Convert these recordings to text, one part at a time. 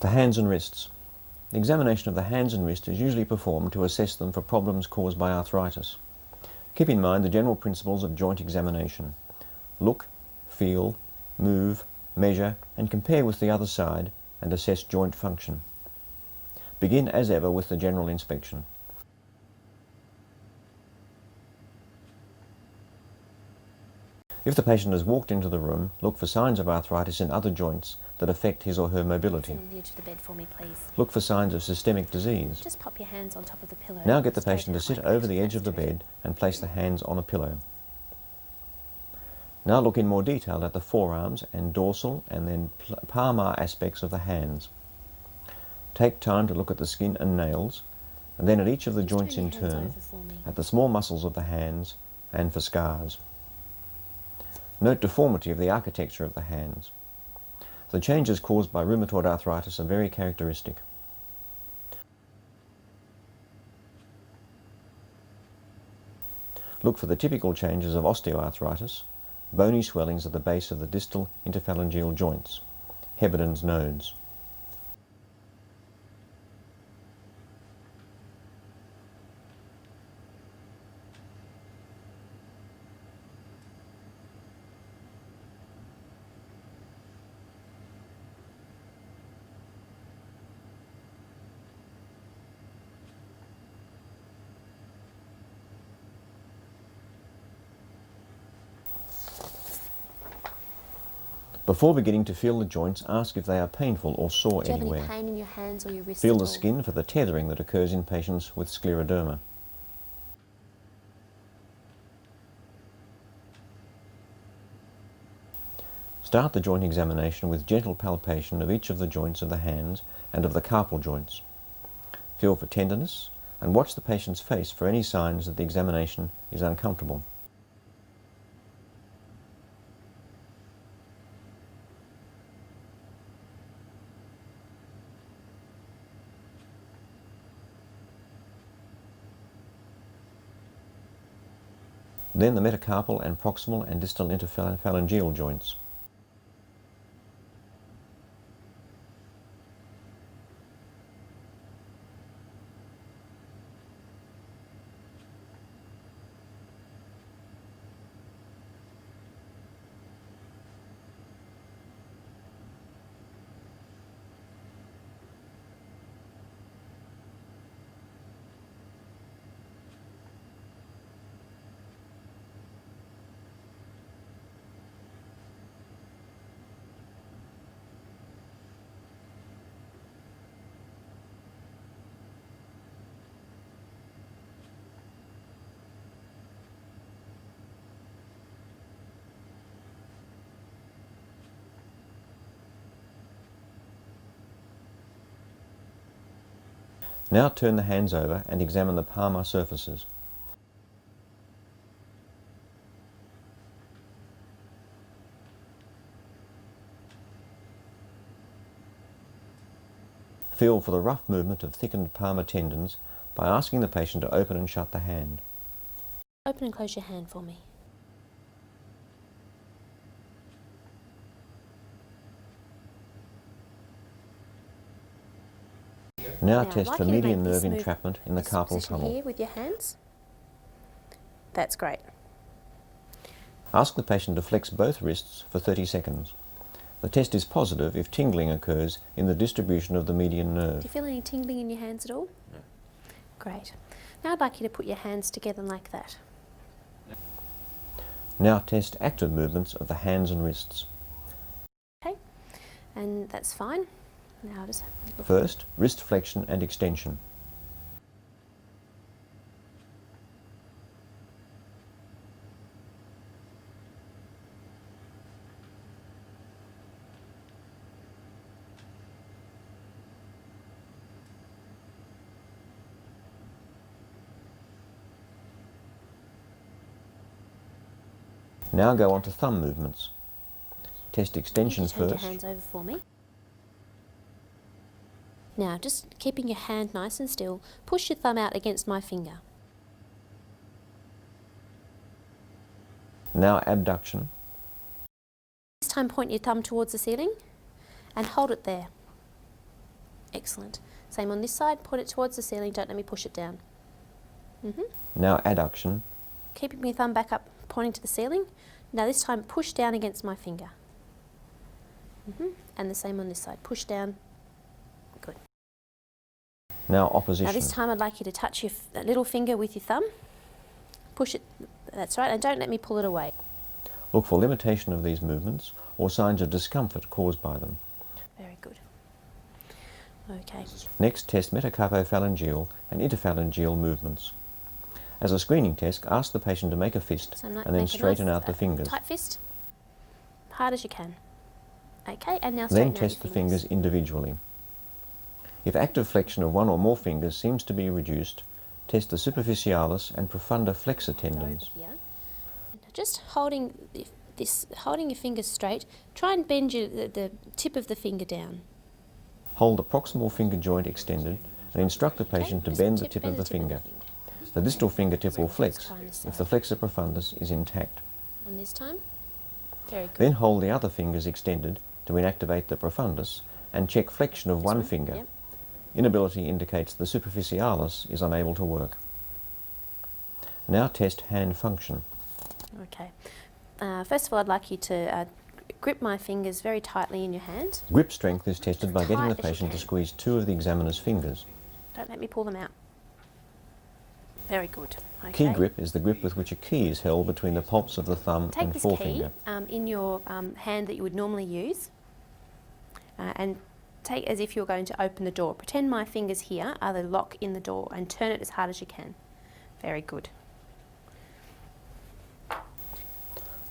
The hands and wrists. The examination of the hands and wrists is usually performed to assess them for problems caused by arthritis. Keep in mind the general principles of joint examination. Look, feel, move, measure and compare with the other side and assess joint function. Begin as ever with the general inspection. If the patient has walked into the room, look for signs of arthritis in other joints that affect his or her mobility. On the edge of the bed for me, please. Look for signs of systemic disease. Just pop your hands on top of the pillow. Now get the patient to Straight sit out like over that. the edge of the bed and place the hands on a pillow. Now look in more detail at the forearms and dorsal and then palmar aspects of the hands. Take time to look at the skin and nails, and then at each of the joints in turn, at the small muscles of the hands and for scars. Note deformity of the architecture of the hands. The changes caused by rheumatoid arthritis are very characteristic. Look for the typical changes of osteoarthritis, bony swellings at the base of the distal interphalangeal joints, Heberden's nodes. Before beginning to feel the joints, ask if they are painful or sore Do you have anywhere. any pain in your hands or your wrists? Feel at the all? skin for the tethering that occurs in patients with scleroderma. Start the joint examination with gentle palpation of each of the joints of the hands and of the carpal joints. Feel for tenderness and watch the patient's face for any signs that the examination is uncomfortable. Then the metacarpal and proximal and distal interphalangeal joints. Now turn the hands over and examine the palmar surfaces. Feel for the rough movement of thickened palmar tendons by asking the patient to open and shut the hand. Open and close your hand for me. Now I'd test like for you to median make nerve this move, entrapment in the this carpal position tunnel. here with your hands. That's great. Ask the patient to flex both wrists for 30 seconds. The test is positive if tingling occurs in the distribution of the median Do nerve. you feel any tingling in your hands at all? No. Great. Now I'd like you to put your hands together like that. Now test active movements of the hands and wrists. Okay, and that's fine. Now just look. First, wrist flexion and extension. Now go on to thumb movements. Test extension Turn your first. hands over for me. Now, just keeping your hand nice and still, push your thumb out against my finger. Now abduction. This time point your thumb towards the ceiling and hold it there. Excellent. Same on this side, point it towards the ceiling, don't let me push it down. Now adduction. Keeping my thumb back up, pointing to the ceiling. Now this time push down against my finger. And the same on this side, push down. Good. Now opposition. Now this time I'd like you to touch your little finger with your thumb. Push it, that's right, and don't let me pull it away. Look for limitation of these movements or signs of discomfort caused by them. Very good. Okay. Next, test metacarpophalangeal and interphalangeal movements. As a screening test, ask the patient to make a fist So and then straighten out the fingers. Tight fist, hard as you can. Okay, and now straighten Then out your test the fingers individually. If active flexion of one or more fingers seems to be reduced, test the superficialis and profunda flexor tendons. Here. Just holding holding your fingers straight, try and bend the tip of the finger down. Hold the proximal finger joint extended and instruct the patient to bend the tip of the finger. The distal fingertip will flex if the flexor profundus is intact. And this time? Very good. Then hold the other fingers extended to inactivate the profundus and check flexion of one finger. Yep. Inability indicates the superficialis is unable to work. Now test hand function. Okay. First of all, I'd like you to grip my fingers very tightly in your hand. Grip strength is tested by getting the Tight as you patient to can. squeeze two of the examiner's fingers. Don't let me pull them out. Very good. Okay. Key grip is the grip with which a key is held between the palps of the thumb Take and this forefinger. key in your hand that you would normally use and take as if you're going to open the door. Pretend my fingers here are the lock in the door and turn it as hard as you can. Very good.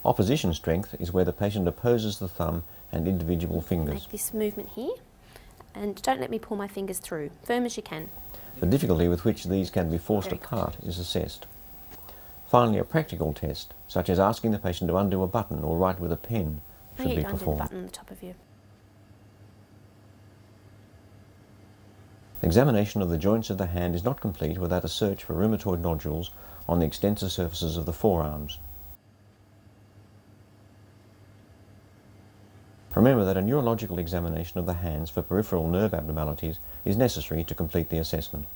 Opposition strength is where the patient opposes the thumb and individual fingers. Make this movement here and don't let me pull my fingers through. Firm as you can. The difficulty with which these can be forced Very apart is assessed. Finally, a practical test, such as asking the patient to undo a button or write with a pen, should be Undo the performed. button on the top of you. Examination of the joints of the hand is not complete without a search for rheumatoid nodules on the extensor surfaces of the forearms. Remember that a neurological examination of the hands for peripheral nerve abnormalities is necessary to complete the assessment.